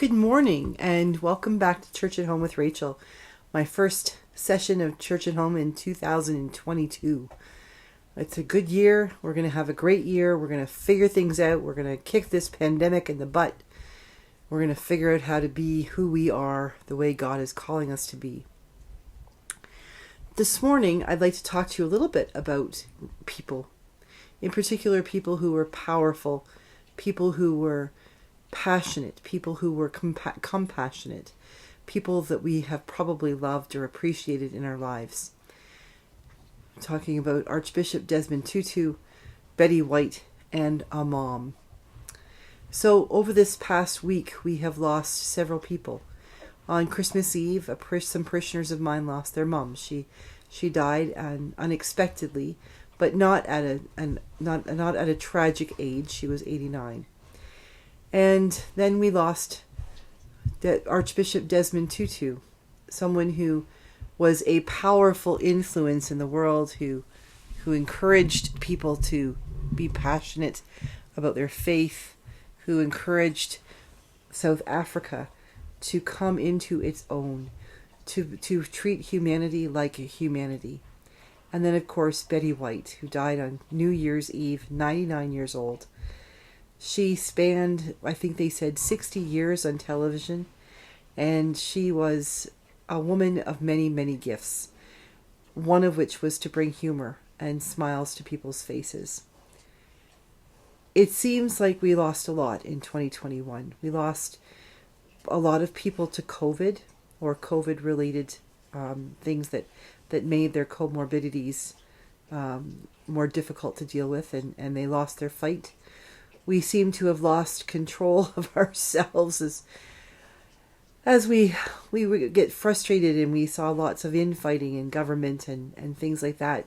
Good morning and welcome back to Church at Home with Rachel. My first session of Church at Home in 2022. It's a good year. We're going to have a great year. We're going to figure things out. We're going to kick this pandemic in the butt. We're going to figure out how to be who we are, the way God is calling us to be. This morning, I'd like to talk to you a little bit about people. In particular, people who were powerful, people who were passionate, people who were compassionate, people that we have probably loved or appreciated in our lives. I'm talking about Archbishop Desmond Tutu, Betty White, and a mom. So over this past week, we have lost several people. On Christmas Eve, some parishioners of mine lost their mom. She died unexpectedly, but not at a tragic age. She was 89. And then we lost Archbishop Desmond Tutu, someone who was a powerful influence in the world, who encouraged people to be passionate about their faith, who encouraged South Africa to come into its own, to treat humanity like a humanity. And then, of course, Betty White, who died on New Year's Eve, 99 years old. She spanned, I think they said, 60 years on television, and she was a woman of many, many gifts, one of which was to bring humor and smiles to people's faces. It seems like we lost a lot in 2021. We lost a lot of people to COVID or COVID-related things that made their comorbidities more difficult to deal with, and they lost their fight. We seem to have lost control of ourselves as we would get frustrated, and we saw lots of infighting in government and things like that,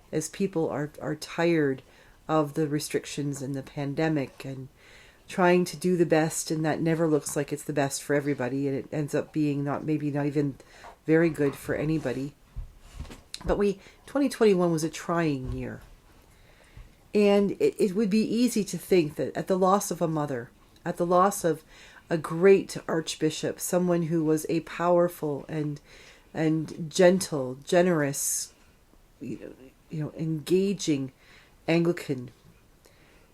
as people are tired of the restrictions and the pandemic and trying to do the best, and that never looks like it's the best for everybody, and it ends up being not even very good for anybody. But 2021 was a trying year. And it would be easy to think that at the loss of a mother, at the loss of a great archbishop, someone who was a powerful and gentle, generous, engaging Anglican,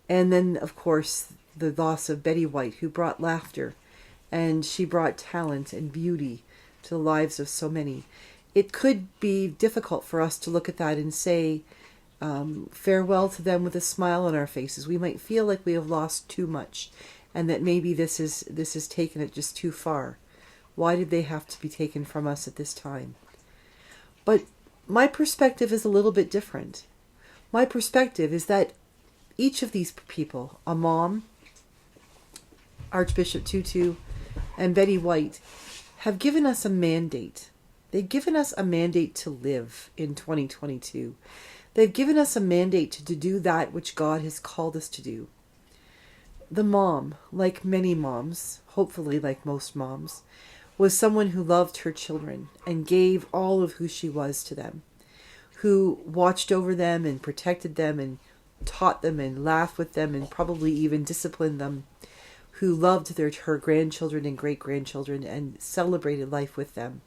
and then of course the loss of Betty White, who brought laughter, and she brought talent and beauty to the lives of so many. It could be difficult for us to look at that and say, farewell to them with a smile on our faces. We might feel like we have lost too much, and that maybe this has taken it just too far. Why did they have to be taken from us at this time? But my perspective is a little bit different. My perspective is that each of these people, a mom, Archbishop Tutu, and Betty White, have given us a mandate. They've given us a mandate to live in 2022. They've given us a mandate to do that which God has called us to do. The mom, like many moms, hopefully like most moms, was someone who loved her children and gave all of who she was to them, who watched over them and protected them and taught them and laughed with them and probably even disciplined them, who loved her grandchildren and great-grandchildren and celebrated life with them.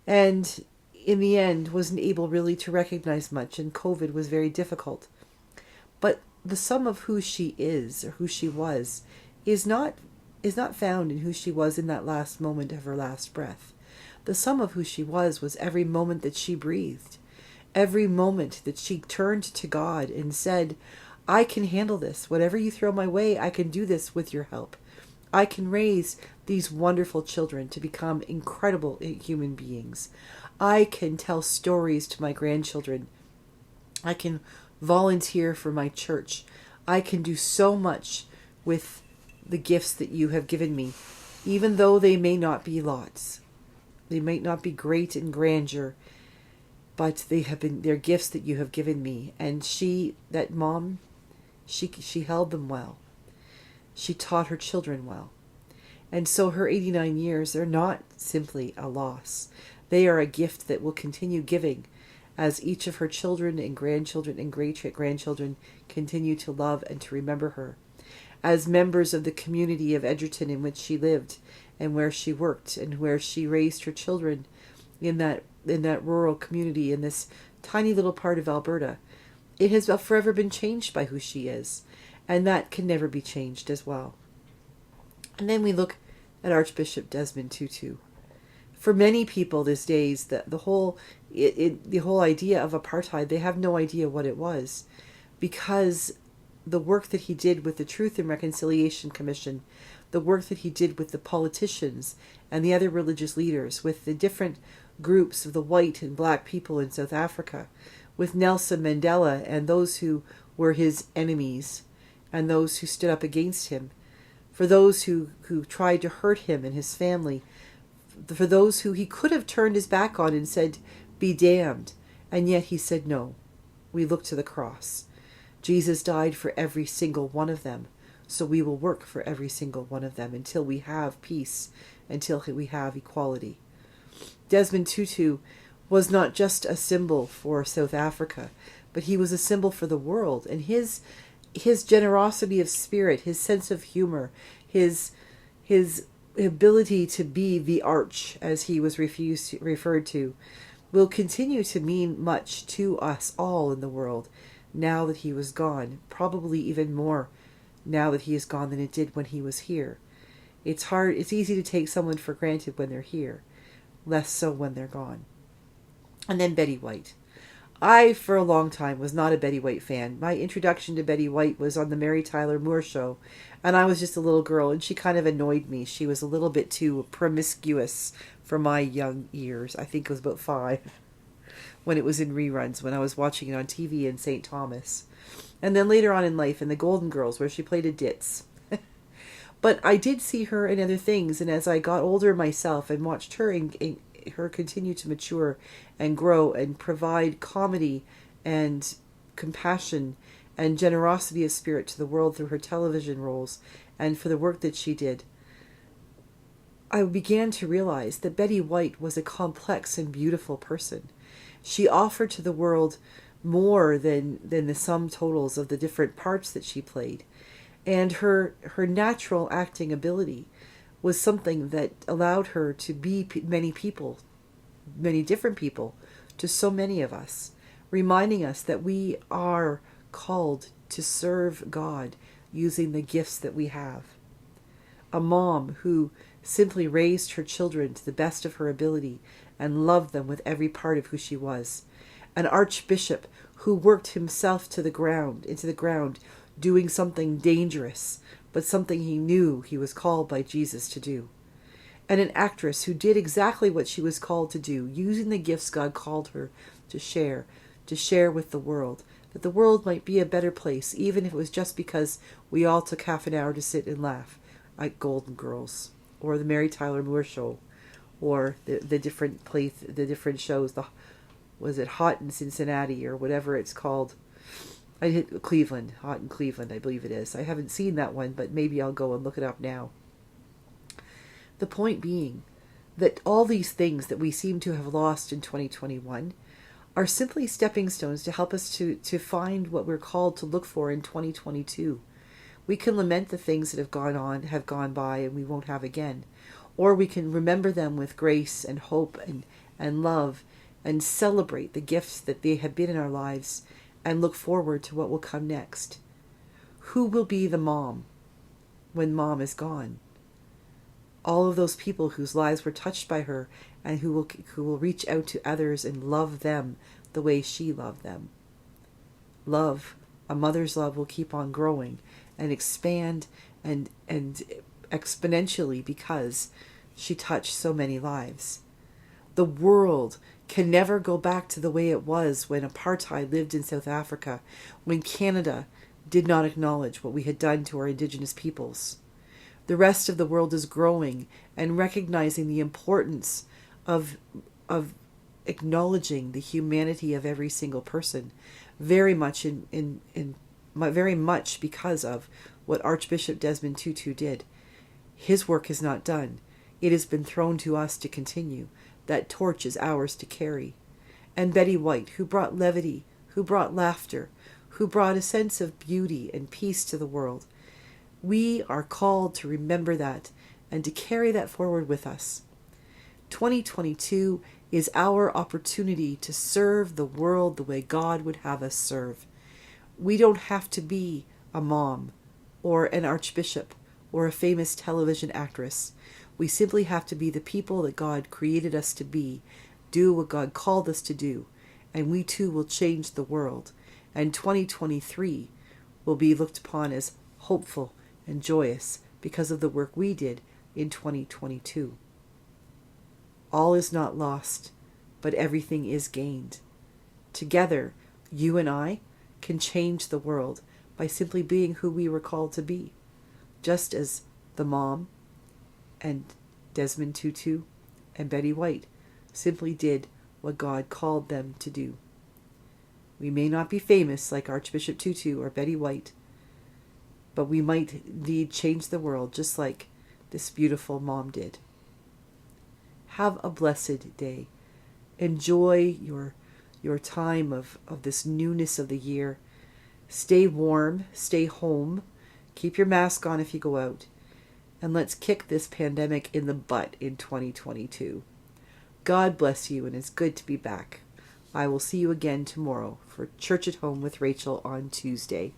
And in the end, wasn't able really to recognize much, and COVID was very difficult. But the sum of who she is, or who she was, is not found in who she was in that last moment of her last breath. The sum of who she was every moment that she breathed, every moment that she turned to God and said, I can handle this. Whatever you throw my way, I can do this with your help. I can raise these wonderful children to become incredible human beings. I can tell stories to my grandchildren. I can volunteer for my church. I can do so much with the gifts that you have given me, even though they may not be lots. They might not be great in grandeur, but they're gifts that you have given me. And that mom, she held them well. She taught her children well. And so her 89 years, they're not simply a loss. They are a gift that will continue giving as each of her children and grandchildren and great-grandchildren continue to love and to remember her. as members of the community of Edgerton in which she lived and where she worked and where she raised her children in that rural community in this tiny little part of Alberta. It has forever been changed by who she is, and that can never be changed as well. And then we look at Archbishop Desmond Tutu. For many people these days, the whole idea of apartheid, they have no idea what it was, because the work that he did with the Truth and Reconciliation Commission, the work that he did with the politicians and the other religious leaders, with the different groups of the white and black people in South Africa, with Nelson Mandela and those who were his enemies and those who stood up against him, for those who tried to hurt him and his family, for those who he could have turned his back on and said, be damned. And yet he said, no, we look to the cross. Jesus died for every single one of them. So we will work for every single one of them until we have peace, until we have equality. Desmond Tutu was not just a symbol for South Africa, but he was a symbol for the world. And his generosity of spirit, his sense of humor, his ability to be the arch, as he was referred to, will continue to mean much to us all in the world now that he was gone, probably even more now that he is gone than it did when he was here. It's easy to take someone for granted when they're here, less so when they're gone. And then Betty White. I, for a long time, was not a Betty White fan. My introduction to Betty White was on the Mary Tyler Moore Show, and I was just a little girl, and she kind of annoyed me. She was a little bit too promiscuous for my young ears. I think it was about 5 when it was in reruns, when I was watching it on TV in St. Thomas. And then later on in life in the Golden Girls, where she played a ditz. But I did see her in other things, and as I got older myself and watched her her continue to mature and grow and provide comedy and compassion and generosity of spirit to the world through her television roles and for the work that she did, I began to realize that Betty White was a complex and beautiful person. She offered to the world more than the sum totals of the different parts that she played. And her natural acting ability was something that allowed her to be many people, many different people, to so many of us, reminding us that we are called to serve God using the gifts that we have. A mom who simply raised her children to the best of her ability and loved them with every part of who she was. An archbishop who worked himself into the ground, doing something dangerous, but something he knew he was called by Jesus to do. And an actress who did exactly what she was called to do, using the gifts God called her to share with the world, that the world might be a better place, even if it was just because we all took half an hour to sit and laugh at Golden Girls, or the Mary Tyler Moore Show, or the different shows. Was it Hot in Cincinnati, or whatever it's called? I hit Cleveland, Hot in Cleveland, I believe it is. I haven't seen that one, but maybe I'll go and look it up now. The point being that all these things that we seem to have lost in 2021 are simply stepping stones to help us to find what we're called to look for in 2022. We can lament the things that have gone by, and we won't have again. Or we can remember them with grace and hope and love, and celebrate the gifts that they have been in our lives, and look forward to what will come next. Who will be the mom when mom is gone? All of those people whose lives were touched by her, and who will reach out to others and love them the way she loved them. Love, a mother's love, will keep on growing and expand and exponentially because she touched so many lives. The world can never go back to the way it was when apartheid lived in South Africa, when Canada did not acknowledge what we had done to our Indigenous peoples. The rest of the world is growing and recognizing the importance of acknowledging the humanity of every single person, very much very much because of what Archbishop Desmond Tutu did. His work is not done. It has been thrown to us to continue. That torch is ours to carry. And Betty White, who brought levity, who brought laughter, who brought a sense of beauty and peace to the world. We are called to remember that and to carry that forward with us. 2022 is our opportunity to serve the world the way God would have us serve. We don't have to be a mom or an archbishop or a famous television actress. We simply have to be the people that God created us to be, do what God called us to do, and we too will change the world. And 2023 will be looked upon as hopeful and joyous because of the work we did in 2022. All is not lost, but everything is gained. Together, you and I can change the world by simply being who we were called to be, just as the mom and Desmond Tutu and Betty White simply did what God called them to do. We may not be famous like Archbishop Tutu or Betty White, but we might indeed change the world just like this beautiful mom did. Have a blessed day. Enjoy your time of this newness of the year. Stay warm, stay home, keep your mask on if you go out, and let's kick this pandemic in the butt in 2022. God bless you, and it's good to be back. I will see you again tomorrow for Church at Home with Rachel on Tuesday.